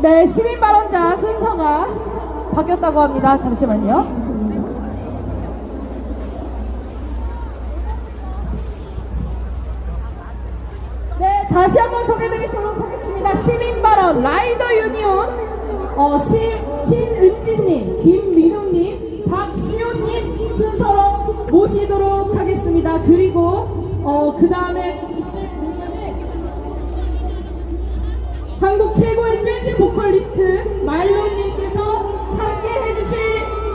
네, 시민 발언자 순서가 바뀌었다고 합니다. 잠시만요. 네, 다시 한번 소개드리도록 하겠습니다. 시민 발언 라이더 유니온 신은진님, 김민우님, 박시호님 순서로 모시도록 하겠습니다. 그리고 그 다음에 있을 분야는 한국 최고의 재즈 보컬리스트 말론님께서 함께 해주실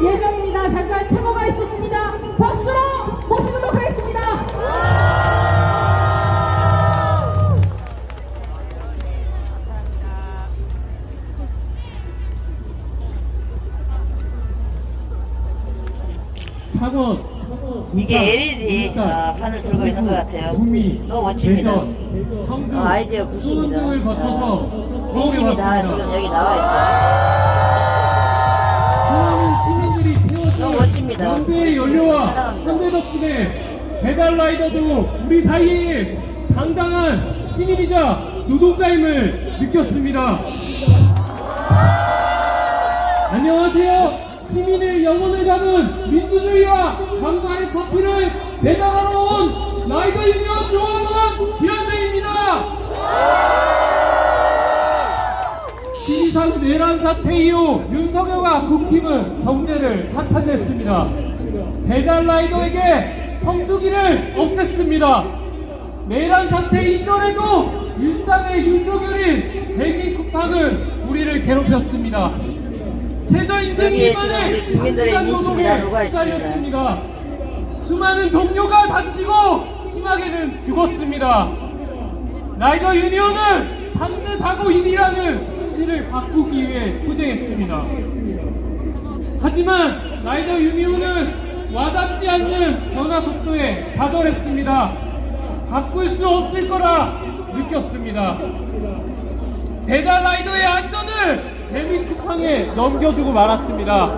예정입니다. 잠깐 착오가 있었습니다. 박수로 모시도록 하겠습니다. 이게 LED 판을 들고 있는 것 같아요. 너무 멋집니다. 아이디어 굿입니다. 민심이 다 지금 여기 나와 있죠. 너무 멋집니다. 연대의 연료와 한대 덕분에 배달 라이더도 우리 사이에 당당한 시민이자 노동자임을 느꼈습니다. 안녕하세요. 시민의 영혼을 담은 민주주의와 감사의 커피를 배달하러 온 라이더 유니온 조합원 기현정입니다. 지리산 내란 사태 이후 윤석열과 국힘은 경제를 파탄냈습니다. 배달 라이더에게 성수기를 없앴습니다. 내란 사태 이전에도 일상의 윤석열인 백인 쿠팡은 우리를 괴롭혔습니다. 최저임금 미만의 국민들의 민심이 다 녹아 시달렸습니다. 수많은 동료가 다치고 심하게는 죽었습니다. 라이더 유니온은 3대 사고 1위라는 수치를 바꾸기 위해 투쟁했습니다. 하지만 라이더 유니온은 와닿지 않는 변화 속도에 좌절했습니다. 바꿀 수 없을 거라 느꼈습니다. 배달 라이더의 안전을 대민 쿠팡에 넘겨주고 말았습니다.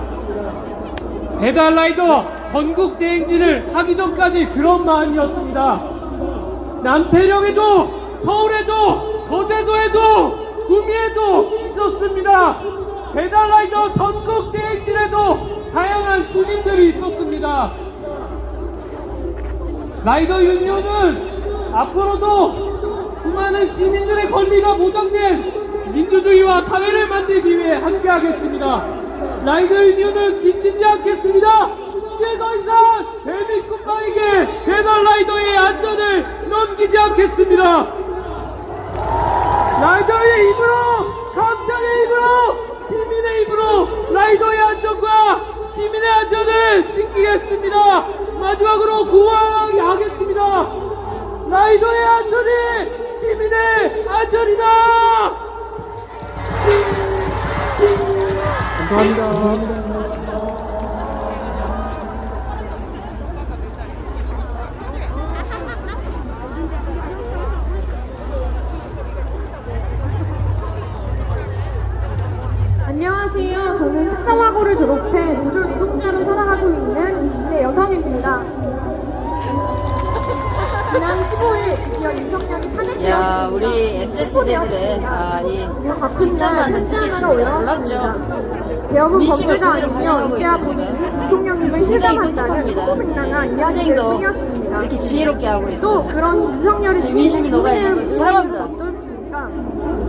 배달 라이더 전국 대행진을 하기 전까지 그런 마음이었습니다. 남태령에도 서울에도 거제도에도 구미에도 있었습니다. 배달 라이더 전국 대행진에도 다양한 시민들이 있었습니다. 라이더 유니온은 앞으로도 수많은 시민들의 권리가 보장된 민주주의와 사회를 만들기 위해 함께하겠습니다. 라이더 유니온은 지치지 않겠습니다. 이제 더 이상 대민 쿠팡에게 배달 라이더의 안전을 넘기지 않겠습니다. 라이더의 힘으로, 감정의 힘으로, 시민의 힘으로 라이더의 안전과 시민의 안전을 지키겠습니다. 마지막으로 구호하겠습니다. 라이더의 안전이 시민의 안전이다. 감사합니다. 안녕하세요. 저는 특성화고를 졸업해 노조 노동자로 살아가고 있는 20대 여성입니다. 지난 15일 드디어 윤석열이 탄핵되었습니다. 야, 우리 MZ세대들의 이 직장만 느끼시면 놀랍죠. 개혁은 민심을 범죄가 그대로 아니며 반영하고 이제야 있죠, 본인이 지금. 대통령님을 굉장히 실감한다는 똑똑합니다. 소문난한 이야기를 투쟁도 뿐이었습니다. 이렇게 지혜롭게 하고 또 있어요. 그런 윤석열이 민심이 녹아있는 것을 사랑합니다. 어떻습니까?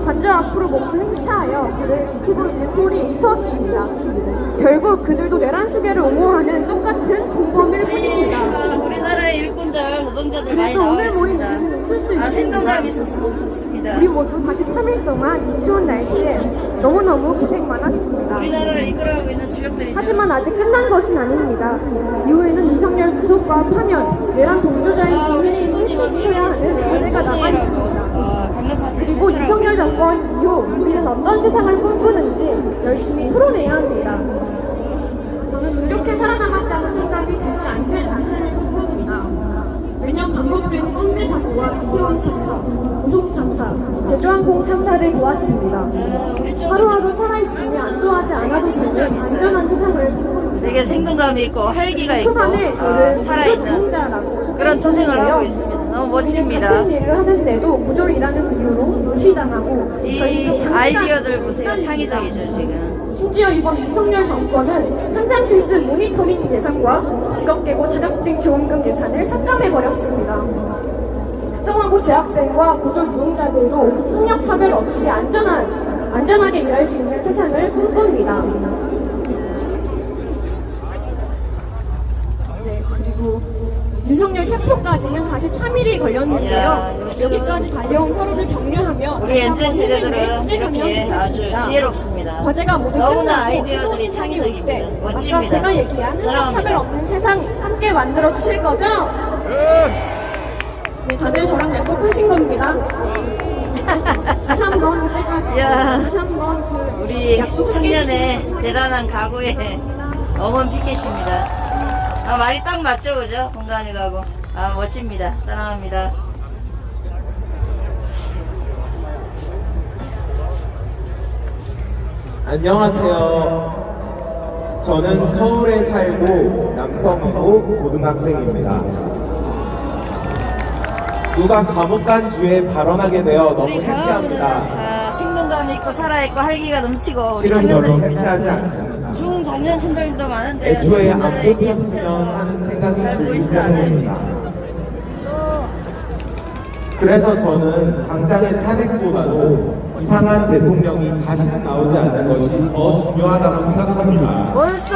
관저 앞으로 몸을 행차하여 그를 지키고 있는 꼴이 있었습니다. 결국 그들도 내란 수계를 옹호하는 똑같은 공범일 뿐입니다. 우리나라의 일꾼들, 노동자들 많이 그래서 나와 오늘 모인 있습니다. 우리는 웃을 수 있습니다. 생동감이 있어서 너무 좋습니다. 우리 모두 43일 동안 이 추운 날씨에 너무너무 고생 많았습니다. 우리나라를 이끌어가고 있는 주력들이죠. 하지만 아직 끝난 것은 아닙니다. 이후에는 윤석열 구속과 파면, 내란 동조자의 우리 국민이 신부님은 해야 하는 과제가 남아있습니다. 그리고 윤석열 정권 이후 우리는 어떤 세상을 꿈꾸는지 열심히 풀어내야 합니다. 저는 이렇게 살아남았다는 생각이 들지 않는 인생을 꿈꿉니다. 매년 반복되는 천재 사고와 이태원 참사, 고속 참사, 제주항공 참사를 보았습니다. 하루하루 살아있으며 안도하지 않아도 되는 안전한 세상을 꿈꿉니다. 되게 생동감이 있고 활기가 있고 초반에 저를 살아있는 노동자라고 그런 투쟁을 소개했는데요. 하고 있습니다. 너무 멋집니다. 같은 일을 하는데도 부조리라는 이유로 무시당하고 이 저희도 아이디어들 보세요. 창의적이죠 지금. 심지어 이번 윤석열 정권은 현장 실습 모니터링 예산과 직업계고 자격증 지원금 예산을 삭감해버렸습니다. 특정하고 재학생과 고졸 노동자들도 학력차별 없이 안전하게 일할 수 있는 세상을 꿈꿉니다. 네, 그리고 윤석열 체포까지는 43일이 걸렸는데요. 여기까지 달려온 서로를 격려하며 우리 엔젤 세대들은 이렇게 아주 지혜롭습니다. 과제가 모두 너무나 끝나고 아이디어들이 창의적입니다. 아까 멋집니다. 제가 얘기한 사랑합니다. 학력차별 없는 세상 함께 만들어 주실 거죠? 네, 다들 저랑 약속하신 겁니다. 다시 한번 그때까지 이야, 다시 한번 그 우리 약속 청년의 대단한 각오에 어머니 피켓입니다. 아, 말이 딱 맞죠, 그죠? 공감이 가고. 아, 멋집니다. 사랑합니다. 안녕하세요. 저는 서울에 살고 남성이고 고등학생입니다. 누가 감옥 간 주에 발언하게 되어 너무 우리 강화부는 해피합니다. 생동감 있고 살아있고 활기가 넘치고 우리 실은 별로 청년들입니다. 해피하지 않습니다. 중장년층들도 많은데 애초에 안 청년들에게 뽑혔으면 하는 생각이 잘 들기 보이지도 않아요. 때문입니다. 그래서 저는 당장의 탄핵보다도 이상한 대통령이 다시 나오지 않는 것이 더 중요하다고 생각합니다. 벌써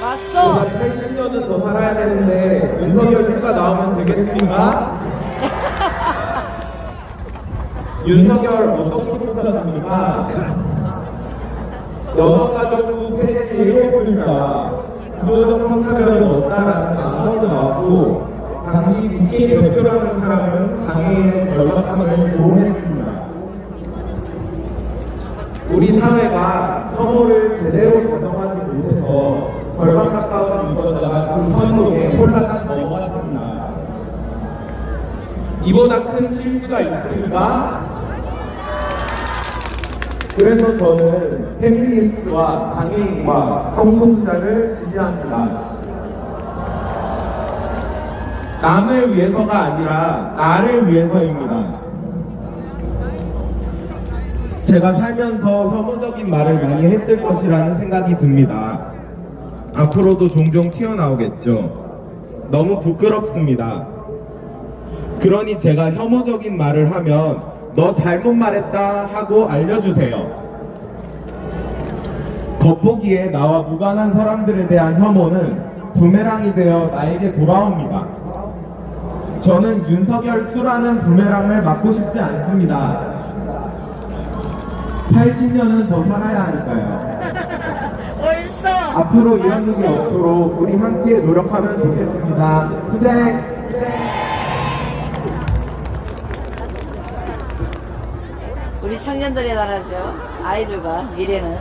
왔어. 80년은 더 살아야 되는데 윤석열 2가 나오면 되겠습니까? 윤석열 어떻게 뽑혔습니까? 여성가족부 폐지 7글자 구조적 성차별은 없다라는 안건도 나왔고 당시 국회 대표라는 사람은 장애인의 절박함을 조롱했습니다. 우리 사회가 혐오를 제대로 가정하지 못해서 절반 가까운 유권자가 그 선동에 홀라당 넘어갔습니다. 이보다 큰 실수가 있습니까? 그래서 저는 페미니스트와 장애인과 성소수자를 지지합니다. 남을 위해서가 아니라 나를 위해서입니다. 제가 살면서 혐오적인 말을 많이 했을 것이라는 생각이 듭니다. 앞으로도 종종 튀어나오겠죠. 너무 부끄럽습니다. 그러니 제가 혐오적인 말을 하면 너 잘못 말했다 하고 알려주세요. 겉보기에 나와 무관한 사람들에 대한 혐오는 부메랑이 되어 나에게 돌아옵니다. 저는 윤석열 2라는 부메랑을 맞고 싶지 않습니다. 80년은 더 살아야 하니까요. 벌써 앞으로 이런 일이 없도록 우리 함께 노력하면 좋겠습니다. 투쟁! 우리 청년들의 나라죠. 아이들과 미래는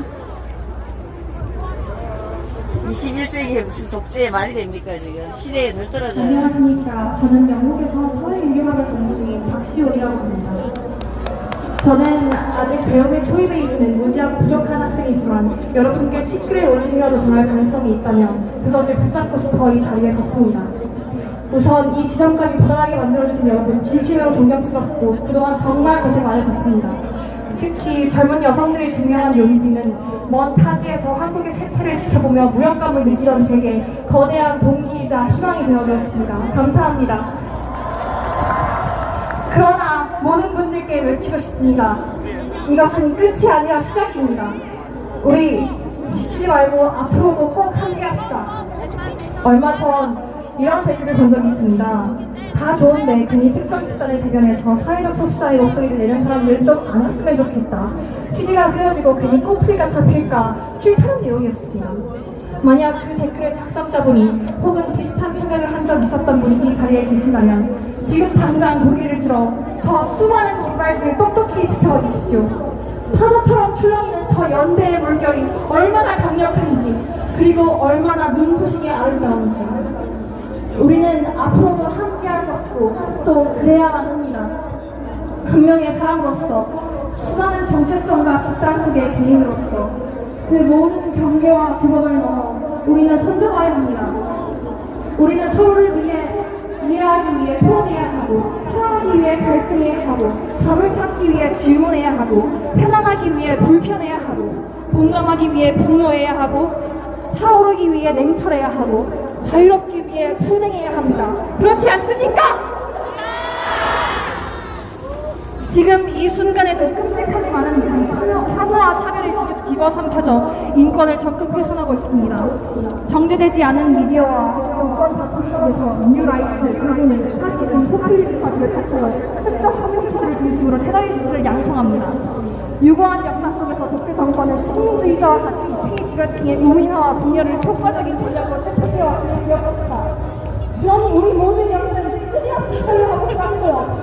21세기에 무슨 독재의 말이 됩니까 지금. 시대에 들떨어져요. 안녕하십니까. 저는 영국에서 사회인류학을 공부 중인 박시올이라고 합니다. 저는 아직 배움에 초입에 있는 무지하고 부족한 학생이지만 여러분께 티끌의 올림이라도 전할 가능성이 있다면 그것을 붙잡고 싶어 이 자리에 섰습니다. 우선 이 지점까지 도달하게 만들어주신 여러분 진심으로 존경스럽고 그동안 정말 고생 많으셨습니다. 특히 젊은 여성들의 중요한 용기는 먼 타지에서 한국의 세태를 지켜보며 무력감을 느끼던 제게 거대한 동기이자 희망이 되어주었습니다. 감사합니다. 그러나 모든 분들께 외치고 싶습니다. 이것은 끝이 아니라 시작입니다. 우리 지치지 말고 앞으로도 꼭 함께합시다. 얼마 전 이런 댓글을 본 적이 있습니다. 다 좋은데 괜히 특정 집단을 대변해서 사회적 소수자의 목소리를 내는 사람들 좀 안 왔으면 좋겠다. 취지가 흐려지고 괜히 꼬투리가 잡힐까 싫다는 내용이었습니다. 만약 그 댓글의 작성자분이 혹은 비슷한 생각을 한 적 있었던 분이 이 자리에 계신다면 지금 당장 고개를 들어 저 수많은 깃발들을 똑똑히 지켜봐 주십시오. 파도처럼 출렁이는 저 연대의 물결이 얼마나 강력한지 그리고 얼마나 눈부시게 아름다운지 우리는 앞으로도 함께할 것이고 또 그래야만 합니다. 분명의 사람으로서 수많은 정체성과 집단 속의 개인으로서 그 모든 경계와 규범을 넘어 우리는 존중해야 합니다. 우리는 서로를 위해 이해하기 위해 토론해야 하고, 사랑하기 위해 갈등해야 하고, 답을 찾기 위해 질문해야 하고, 편안하기 위해 불편해야 하고, 공감하기 위해 분노해야 하고, 타오르기 위해 냉철해야 하고, 자유롭기 위해 투쟁해야 합니다. 그렇지 않습니까? 지금 이 순간에도 끔찍하게 많은 이들이 혐오와 차별을 집어삼켜져 인권을 적극 훼손하고 있습니다. 정제되지 않은 미디어와 인권 다툼 속에서 뉴라이트, 그리고 사실은 포퓰리스트가 결착해서 특정 커뮤니티를 중심으로 테러리스트를 양성합니다. 유구한 역사 속에서 독재 정권은 식민주의자와 같이 피지러층의 우민화와 분열을 효과적인 전략으로 택해왔음을 기억합시다. 그러니 우리 모든 영혼은 끊임없이 살려가고 싶어요.